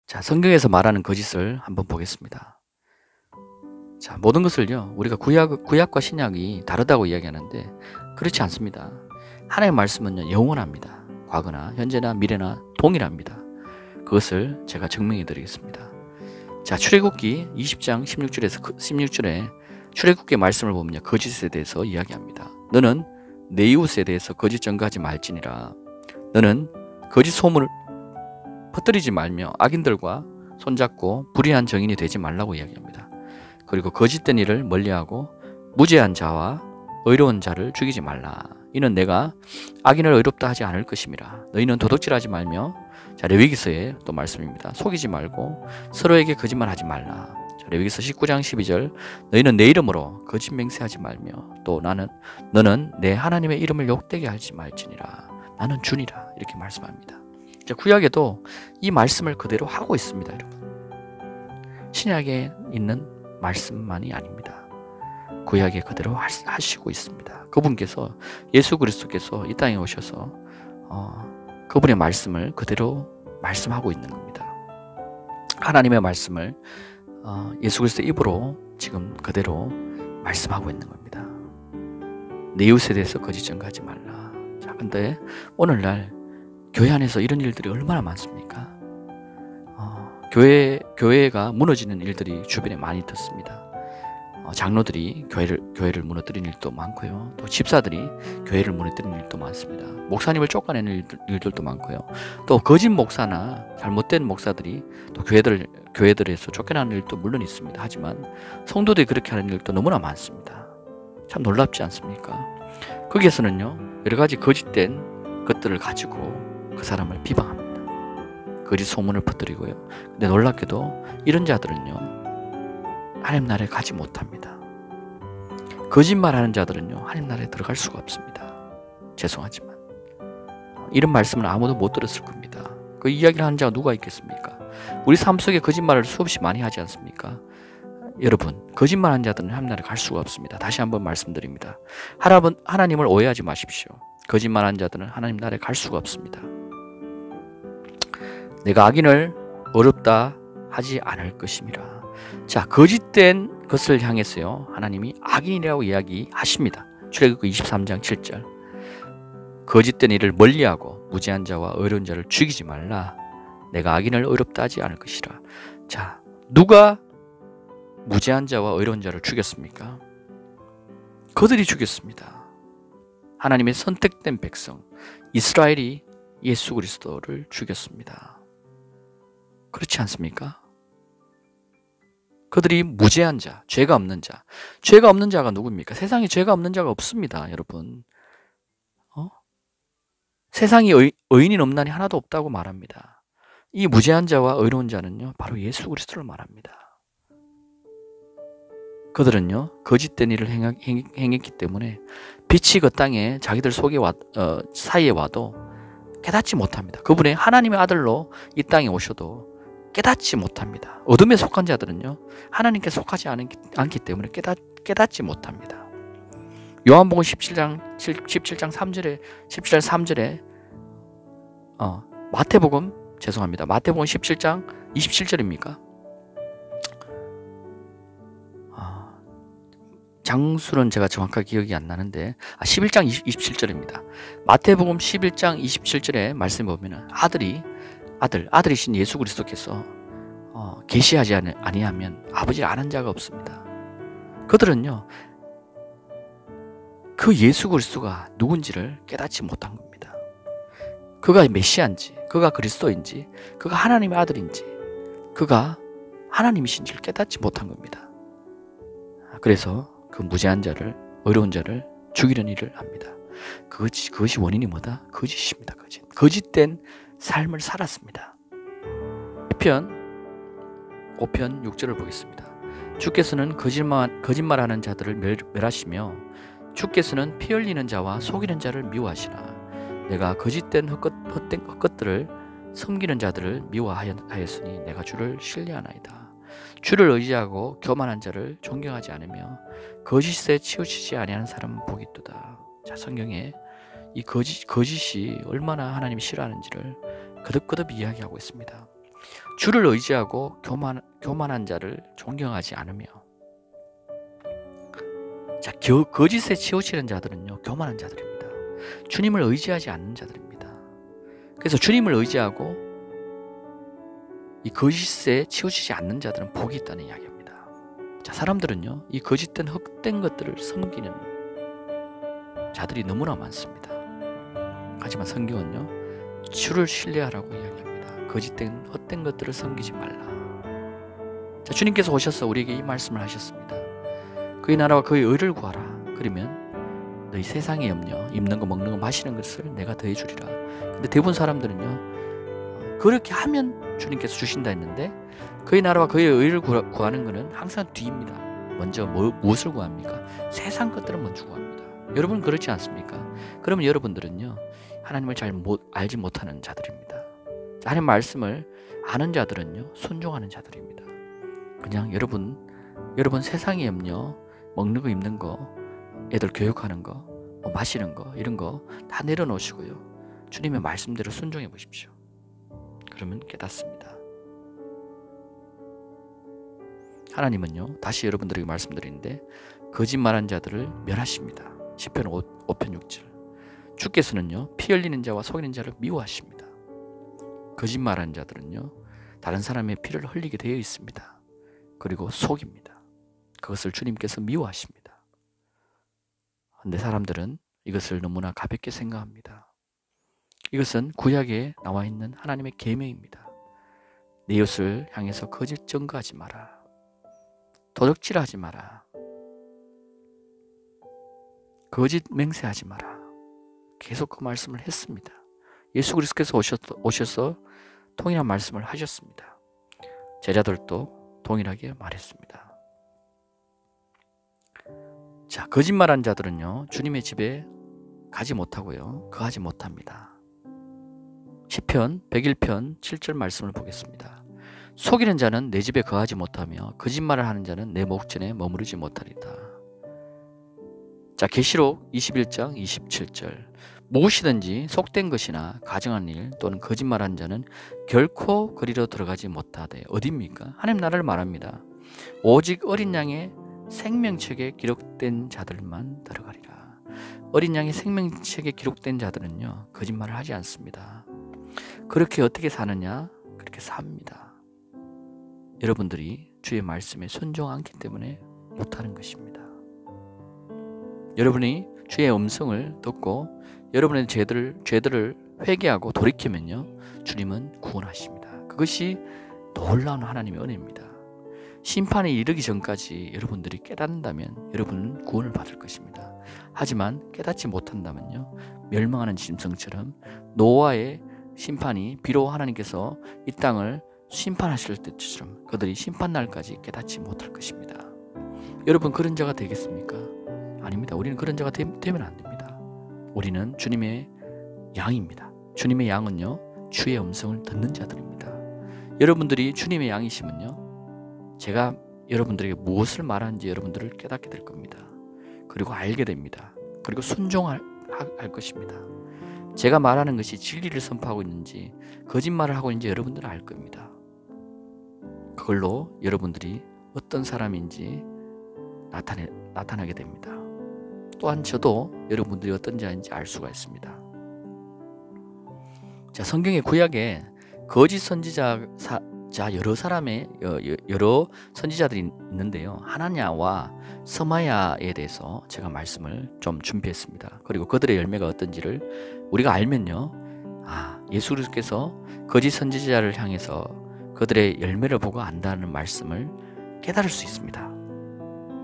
자, 성경에서 말하는 거짓을 한번 보겠습니다. 자, 모든 것을요, 우리가 구약과 신약이 다르다고 이야기하는데 그렇지 않습니다. 하나님의 말씀은요, 영원합니다. 과거나 현재나 미래나 동일합니다. 그것을 제가 증명해 드리겠습니다. 자, 출애굽기 20장 16절에 출애굽기의 말씀을 보면요, 거짓에 대해서 이야기합니다. 너는 내 이웃에 대해서 거짓 증거하지 말지니라. 너는 거짓 소문을 퍼뜨리지 말며 악인들과 손잡고 불의한 증인이 되지 말라고 이야기합니다. 그리고 거짓된 일을 멀리하고 무죄한 자와 의로운 자를 죽이지 말라. 이는 내가 악인을 의롭다 하지 않을 것임이라. 너희는 도둑질하지 말며, 자, 레위기서의 또 말씀입니다. 속이지 말고 서로에게 거짓말하지 말라. 자, 레위기서 19장 12절 너희는 내 이름으로 거짓 맹세하지 말며, 또 너는 내 하나님의 이름을 욕되게 하지 말지니라. 나는 주니라. 이렇게 말씀합니다. 자, 구약에도 이 말씀을 그대로 하고 있습니다, 여러분. 신약에 있는 말씀만이 아닙니다. 구약에 그대로 하시고 있습니다. 그분께서, 예수 그리스도께서 이 땅에 오셔서 그분의 말씀을 그대로 말씀하고 있는 겁니다. 하나님의 말씀을 예수 그리스도의 입으로 지금 그대로 말씀하고 있는 겁니다. 내 이웃에 대해서 거짓 증거하지 말라. 자, 근데 오늘날 교회 안에서 이런 일들이 얼마나 많습니까? 교회가 무너지는 일들이 주변에 많이 있었습니다. 장로들이 교회를 무너뜨리는 일도 많고요. 또 집사들이 교회를 무너뜨리는 일도 많습니다. 목사님을 쫓아내는 일들도 많고요. 또 거짓 목사나 잘못된 목사들이 또 교회들에서 쫓겨나는 일도 물론 있습니다. 하지만 성도들이 그렇게 하는 일도 너무나 많습니다. 참 놀랍지 않습니까? 거기에서는요, 여러 가지 거짓된 것들을 가지고 그 사람을 비방합니다. 거짓 소문을 퍼뜨리고요. 근데 놀랍게도 이런 자들은요, 하나님 나라에 가지 못합니다. 거짓말하는 자들은요, 하나님 나라에 들어갈 수가 없습니다. 죄송하지만 이런 말씀을 아무도 못 들었을 겁니다. 그 이야기를 하는 자가 누가 있겠습니까? 우리 삶 속에 거짓말을 수없이 많이 하지 않습니까? 여러분, 거짓말하는 자들은 하나님 나라에 갈 수가 없습니다. 다시 한번 말씀드립니다. 하나님을 오해하지 마십시오. 거짓말하는 자들은 하나님 나라에 갈 수가 없습니다. 내가 악인을 어렵다 하지 않을 것임이라. 자, 거짓된 것을 향해서요, 하나님이 악인이라고 이야기하십니다. 출애굽기 23장 7절 거짓된 일을 멀리하고 무죄한 자와 의로운 자를 죽이지 말라. 내가 악인을 의롭다 하지 않을 것이라. 자, 누가 무죄한 자와 의로운 자를 죽였습니까? 그들이 죽였습니다. 하나님의 선택된 백성 이스라엘이 예수 그리스도를 죽였습니다. 그렇지 않습니까? 그들이 무죄한 자, 죄가 없는 자. 죄가 없는 자가 누구입니까? 세상에 죄가 없는 자가 없습니다, 여러분. 세상에 의인이 없나니 하나도 없다고 말합니다. 이 무죄한 자와 의로운 자는요, 바로 예수 그리스도를 말합니다. 그들은요, 거짓된 일을 행했기 때문에 빛이 그 땅에 자기들 사이에 와도 깨닫지 못합니다. 그분의 하나님의 아들로 이 땅에 오셔도 깨닫지 못합니다. 어둠에 속한 자들은요, 하나님께 속하지 않기 때문에 깨닫지 못합니다. 요한복음 17장 3절에 마태복음 17장 27절입니까? 장수는 제가 정확하게 기억이 안 나는데 11장 27절입니다. 마태복음 11장 27절에 말씀 보면은 아들이신 예수 그리스도께서 계시하지 아니하면 아버지를 아는 자가 없습니다. 그들은요, 그 예수 그리스도가 누군지를 깨닫지 못한 겁니다. 그가 메시아인지, 그가 그리스도인지, 그가 하나님의 아들인지, 그가 하나님이신지를 깨닫지 못한 겁니다. 그래서 그 무죄한 자를, 의로운 자를 죽이려는 일을 합니다. 그것이 원인이 뭐다? 거짓입니다. 거짓된 삶을 살았습니다. 5편 6절을 보겠습니다. 주께서는 거짓말하는 자들을 멸하시며 주께서는 피 흘리는 자와 속이는 자를 미워하시나. 내가 거짓된 헛된 것들을 섬기는 자들을 미워하였으니 내가 주를 신뢰하나이다. 주를 의지하고 교만한 자를 존경하지 않으며 거짓에 치우치지 아니하는 사람은 복이 있도다. 자, 성경에 이 거짓이 얼마나 하나님이 싫어하는지를 거듭거듭 이야기하고 있습니다. 주를 의지하고 교만한 자를 존경하지 않으며. 자, 거짓에 치우치는 자들은요, 교만한 자들입니다. 주님을 의지하지 않는 자들입니다. 그래서 주님을 의지하고 이 거짓에 치우치지 않는 자들은 복이 있다는 이야기입니다. 자, 사람들은요, 이 거짓된 헛된 것들을 섬기는 자들이 너무나 많습니다. 하지만 성경은요, 주를 신뢰하라고 이야기합니다. 거짓된 헛된 것들을 섬기지 말라. 자, 주님께서 오셔서 우리에게 이 말씀을 하셨습니다. 그의 나라와 그의 의를 구하라. 그러면 너희 세상의 염려, 입는 거 먹는 거 마시는 것을 내가 더해 주리라. 근데 대부분 사람들은요, 그렇게 하면 주님께서 주신다 했는데 그의 나라와 그의 의를 구하는 것은 항상 뒤입니다. 먼저 무엇을 구합니까? 세상 것들은 먼저 구합니다. 여러분 그렇지 않습니까? 그러면 여러분들은요, 하나님을 잘 알지 못하는 자들입니다. 하나님 말씀을 아는 자들은요, 순종하는 자들입니다. 그냥 여러분 세상의 염려, 먹는 거 입는 거, 애들 교육하는 거, 마시는 거 이런 거 다 내려놓으시고요, 주님의 말씀대로 순종해 보십시오. 그러면 깨닫습니다. 하나님은요, 다시 여러분들에게 말씀드리는데 거짓말한 자들을 멸하십니다. 시편 5편 6절. 주께서는요, 피 흘리는 자와 속이는 자를 미워하십니다. 거짓말한 자들은요, 다른 사람의 피를 흘리게 되어 있습니다. 그리고 속입니다. 그것을 주님께서 미워하십니다. 그런데 사람들은 이것을 너무나 가볍게 생각합니다. 이것은 구약에 나와 있는 하나님의 계명입니다. 내 이웃을 향해서 거짓 증거하지 마라. 도적질하지 마라. 거짓 맹세하지 마라. 계속 그 말씀을 했습니다. 예수 그리스도께서 오셔서 동일한 말씀을 하셨습니다. 제자들도 동일하게 말했습니다. 자, 거짓말한 자들은요, 주님의 집에 가지 못하고요, 거하지 못합니다. 시편 101편 7절 말씀을 보겠습니다. 속이는 자는 내 집에 거하지 못하며 거짓말을 하는 자는 내 목전에 머무르지 못하리다. 자, 계시록 21장 27절. 무엇이든지 속된 것이나 가증한 일 또는 거짓말한 자는 결코 그리로 들어가지 못하되. 어디입니까? 하나님 나라를 말합니다. 오직 어린 양의 생명책에 기록된 자들만 들어가리라. 어린 양의 생명책에 기록된 자들은요, 거짓말을 하지 않습니다. 그렇게 어떻게 사느냐? 그렇게 삽니다. 여러분들이 주의 말씀에 순종 않기 때문에 못하는 것입니다. 여러분이 주의 음성을 듣고 여러분의 죄들을 회개하고 돌이키면요, 주님은 구원하십니다. 그것이 놀라운 하나님의 은혜입니다. 심판이 이르기 전까지 여러분들이 깨닫는다면 여러분은 구원을 받을 것입니다. 하지만 깨닫지 못한다면요, 멸망하는 짐승처럼 노아의 심판이 비록 하나님께서 이 땅을 심판하실 때처럼 그들이 심판날까지 깨닫지 못할 것입니다. 여러분 그런 자가 되겠습니까? 아닙니다. 우리는 그런 자가 되면 안 됩니다. 우리는 주님의 양입니다. 주님의 양은요, 주의 음성을 듣는 자들입니다. 여러분들이 주님의 양이시면요, 제가 여러분들에게 무엇을 말하는지 여러분들을 깨닫게 될 겁니다. 그리고 알게 됩니다. 그리고 순종할 것입니다. 제가 말하는 것이 진리를 선포하고 있는지 거짓말을 하고 있는지 여러분들은 알 겁니다. 그걸로 여러분들이 어떤 사람인지 나타나게 됩니다. 또한 저도 여러분들이 어떤 자인지 알 수가 있습니다. 자, 성경의 구약에 거짓 선지자 여러 선지자들이 있는데요, 하나냐와 서마야에 대해서 제가 말씀을 좀 준비했습니다. 그리고 그들의 열매가 어떤지를 우리가 알면요, 예수 그리스도께서 거짓 선지자를 향해서 그들의 열매를 보고 안다는 말씀을 깨달을 수 있습니다.